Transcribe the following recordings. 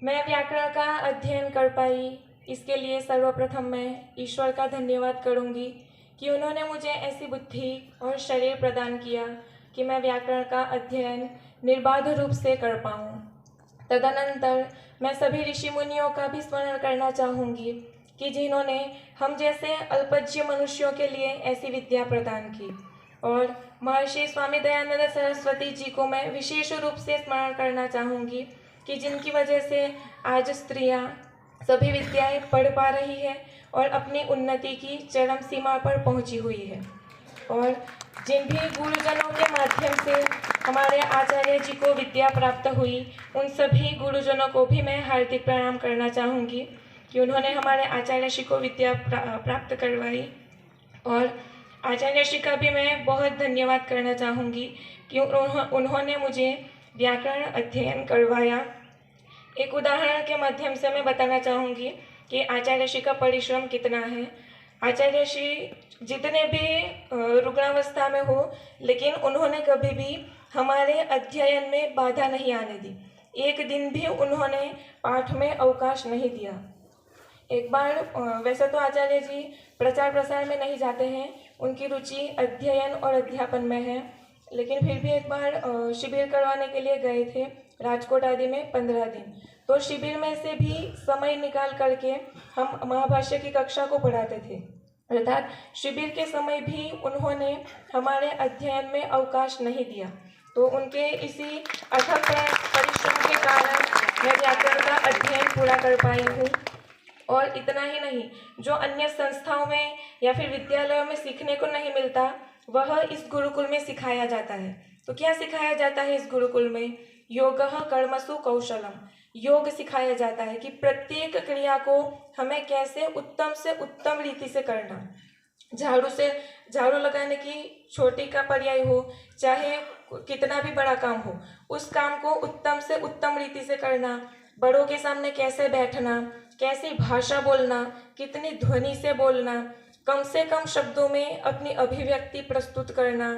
मैं व्याकरण का अध्ययन कर पाई, इसके लिए सर्वप्रथम मैं ईश्वर का धन्यवाद करूंगी कि उन्होंने मुझे ऐसी बुद्धि और शरीर प्रदान किया कि मैं व्याकरण का अध्ययन निर्बाध रूप से कर पाऊँ। तदनंतर मैं सभी ऋषि मुनियों का भी स्मरण करना चाहूँगी कि जिन्होंने हम जैसे अल्पज्य मनुष्यों के लिए ऐसी विद्या प्रदान की। और महर्षि स्वामी दयानंद सरस्वती जी को मैं विशेष रूप से स्मरण करना चाहूँगी कि जिनकी वजह से आज स्त्रियाँ सभी विद्याएं पढ़ पा रही है और अपनी उन्नति की चरम सीमा पर पहुँची हुई है। और जिन भी गुरुजनों के माध्यम से हमारे आचार्य जी को विद्या प्राप्त हुई, उन सभी गुरुजनों को भी मैं हार्दिक प्रणाम करना चाहूँगी कि उन्होंने हमारे आचार्य जी को विद्या प्राप्त करवाई। और आचार्य जी का भी मैं बहुत धन्यवाद करना चाहूँगी कि उन्होंने मुझे व्याकरण अध्ययन करवाया। एक उदाहरण के माध्यम से मैं बताना चाहूँगी कि आचार्य जी का परिश्रम कितना है। आचार्य जी जितने भी रुग्णावस्था में हो, लेकिन उन्होंने कभी भी हमारे अध्ययन में बाधा नहीं आने दी। एक दिन भी उन्होंने पाठ में अवकाश नहीं दिया। एक बार वैसे तो आचार्य जी प्रचार प्रसार में नहीं जाते हैं, उनकी रुचि अध्ययन और अध्यापन में है, लेकिन फिर भी एक बार शिविर करवाने के लिए गए थे राजकोट आदि में 15 दिन। तो शिविर में से भी समय निकाल करके हम महाभाष्य की कक्षा को पढ़ाते थे, अर्थात शिविर के समय भी उन्होंने हमारे अध्ययन में अवकाश नहीं दिया। तो उनके इसी अथक परिश्रम के कारण मैं व्याकरण का अध्ययन पूरा कर पाई हूँ। और इतना ही नहीं, जो अन्य संस्थाओं में या फिर विद्यालयों में सीखने को नहीं मिलता, वह इस गुरुकुल में सिखाया जाता है। तो क्या सिखाया जाता है इस गुरुकुल में? योगः कर्मसु कौशलम। योग सिखाया जाता है कि प्रत्येक क्रिया को हमें कैसे उत्तम से उत्तम रीति से करना। झाड़ू लगाने की छोटी का पर्याय हो, चाहे कितना भी बड़ा काम हो, उस काम को उत्तम से उत्तम रीति से करना। बड़ों के सामने कैसे बैठना, कैसी भाषा बोलना, कितनी ध्वनि से बोलना, कम से कम शब्दों में अपनी अभिव्यक्ति प्रस्तुत करना,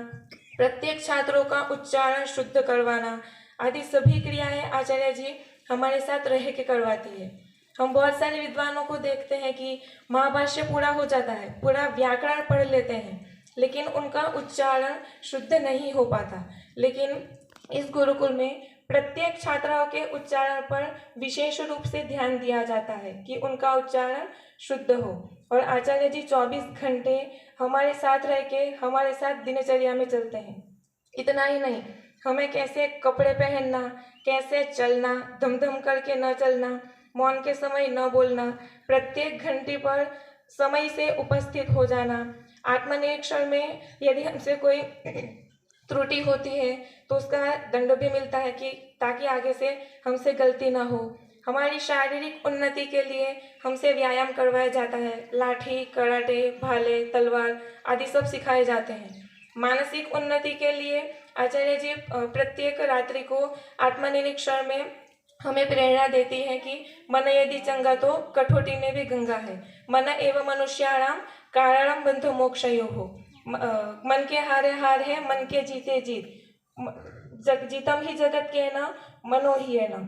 प्रत्येक छात्रों का उच्चारण शुद्ध करवाना आदि सभी क्रियाएं आचार्य जी हमारे साथ रह के करवाती है। हम बहुत सारे विद्वानों को देखते हैं कि महाभाष्य पूरा हो जाता है, पूरा व्याकरण पढ़ लेते हैं, लेकिन उनका उच्चारण शुद्ध नहीं हो पाता। लेकिन इस गुरुकुल में प्रत्येक छात्राओं के उच्चारण पर विशेष रूप से ध्यान दिया जाता है कि उनका उच्चारण शुद्ध हो। और आचार्य जी 24 घंटे हमारे साथ रह के हमारे साथ दिनचर्या में चलते हैं। इतना ही नहीं, हमें कैसे कपड़े पहनना, कैसे चलना, धम करके न चलना, मौन के समय न बोलना, प्रत्येक घंटे पर समय से उपस्थित हो जाना, आत्मनिरीक्षण में यदि हमसे कोई त्रुटि होती है तो उसका दंड भी मिलता है कि ताकि आगे से हमसे गलती ना हो। हमारी शारीरिक उन्नति के लिए हमसे व्यायाम करवाया जाता है, लाठी, कराटे, भाले, तलवार आदि सब सिखाए जाते हैं। मानसिक उन्नति के लिए आचार्य जी प्रत्येक रात्रि को आत्मनिरीक्षण में हमें प्रेरणा देती है कि मन यदि चंगा तो कठोटी में भी गंगा है। मन एवं मनुष्याणाम कारणम बंध मोक्षयोः। मन के हारे हार है, मन के जीते जीत। जीतम ही जगत के न, मनो ही है न।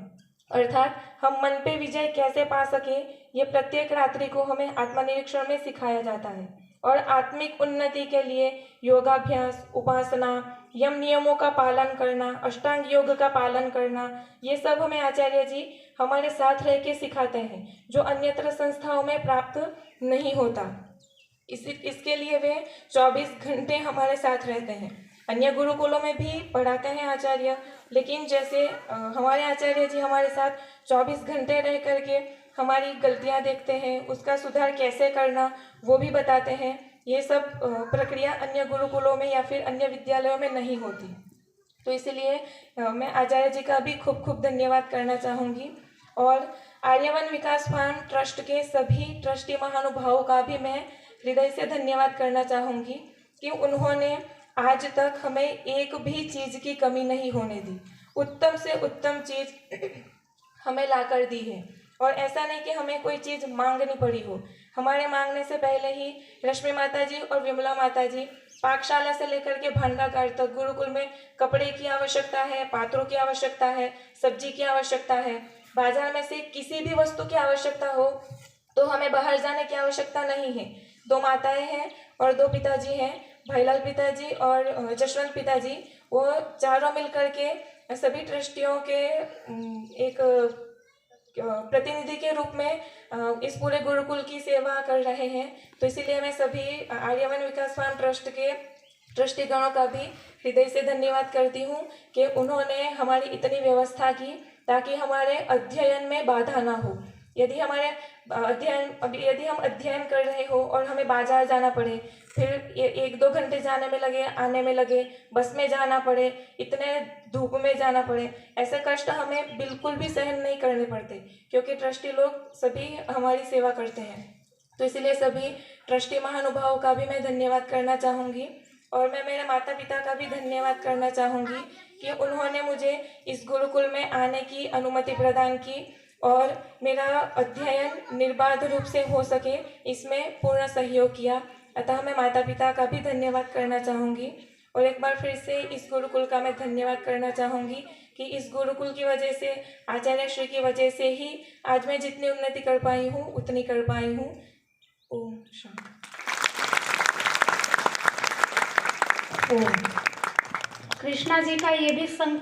अर्थात हम मन पे विजय कैसे पा सके, ये प्रत्येक रात्रि को हमें आत्मनिरीक्षण में सिखाया जाता है। और आत्मिक उन्नति के लिए योगाभ्यास, उपासना, यम नियमों का पालन करना, अष्टांग योग का पालन करना, ये सब हमें आचार्य जी हमारे साथ रह के सिखाते हैं, जो अन्यत्र संस्थाओं में प्राप्त नहीं होता। इसके लिए वे 24 घंटे हमारे साथ रहते हैं। अन्य गुरुकुलों में भी पढ़ाते हैं आचार्य, लेकिन जैसे हमारे आचार्य जी हमारे साथ 24 घंटे रह करके हमारी गलतियां देखते हैं, उसका सुधार कैसे करना वो भी बताते हैं। ये सब प्रक्रिया अन्य गुरुकुलों में या फिर अन्य विद्यालयों में नहीं होती। तो इसलिए मैं आचार्य जी का भी खूब खूब धन्यवाद करना चाहूँगी। और आर्यवन विकास फार्म ट्रस्ट के सभी ट्रस्टी महानुभावों का भी मैं हृदय से धन्यवाद करना चाहूँगी कि उन्होंने आज तक हमें एक भी चीज़ की कमी नहीं होने दी। उत्तम से उत्तम चीज़ हमें ला कर दी है। और ऐसा नहीं कि हमें कोई चीज़ मांगनी पड़ी हो, हमारे मांगने से पहले ही रश्मि माता जी और विमला माता जी पाकशाला से लेकर के भांडागार तक गुरुकुल में कपड़े की आवश्यकता है, पात्रों की आवश्यकता है, सब्जी की आवश्यकता है, बाजार में से किसी भी वस्तु की आवश्यकता हो तो हमें बाहर जाने की आवश्यकता नहीं है। 2 माताएं हैं और 2 पिताजी हैं, भाईलाल पिताजी और जशवंत पिताजी। वो चारों मिलकर के सभी ट्रस्टियों के एक प्रतिनिधि के रूप में इस पूरे गुरुकुल की सेवा कर रहे हैं। तो इसीलिए मैं सभी आर्यवन विकास फार्म ट्रस्ट के ट्रस्टीगणों का भी हृदय से धन्यवाद करती हूँ कि उन्होंने हमारी इतनी व्यवस्था की ताकि हमारे अध्ययन में बाधा ना हो। यदि हम अध्ययन कर रहे हो और हमें बाजार जाना पड़े, फिर 1-2 घंटे जाने में लगे, आने में लगे, बस में जाना पड़े, इतने धूप में जाना पड़े, ऐसे कष्ट हमें बिल्कुल भी सहन नहीं करने पड़ते, क्योंकि ट्रस्टी लोग सभी हमारी सेवा करते हैं। तो इसलिए सभी ट्रस्टी महानुभावों का भी मैं धन्यवाद करना चाहूँगी और मैं मेरे माता पिता का भी धन्यवाद करना चाहूँगी कि उन्होंने मुझे इस गुरुकुल में आने की अनुमति प्रदान की और मेरा अध्ययन निर्बाध रूप से हो सके, इसमें पूर्ण सहयोग किया। अतः मैं माता पिता का भी धन्यवाद करना चाहूँगी और एक बार फिर से इस गुरुकुल का मैं धन्यवाद करना चाहूँगी कि इस गुरुकुल की वजह से, आचार्य श्री की वजह से ही आज मैं जितनी उन्नति कर पाई हूँ उतनी कर पाई हूँ। ओम शांति। कृष्णा जी का ये भी संकल्प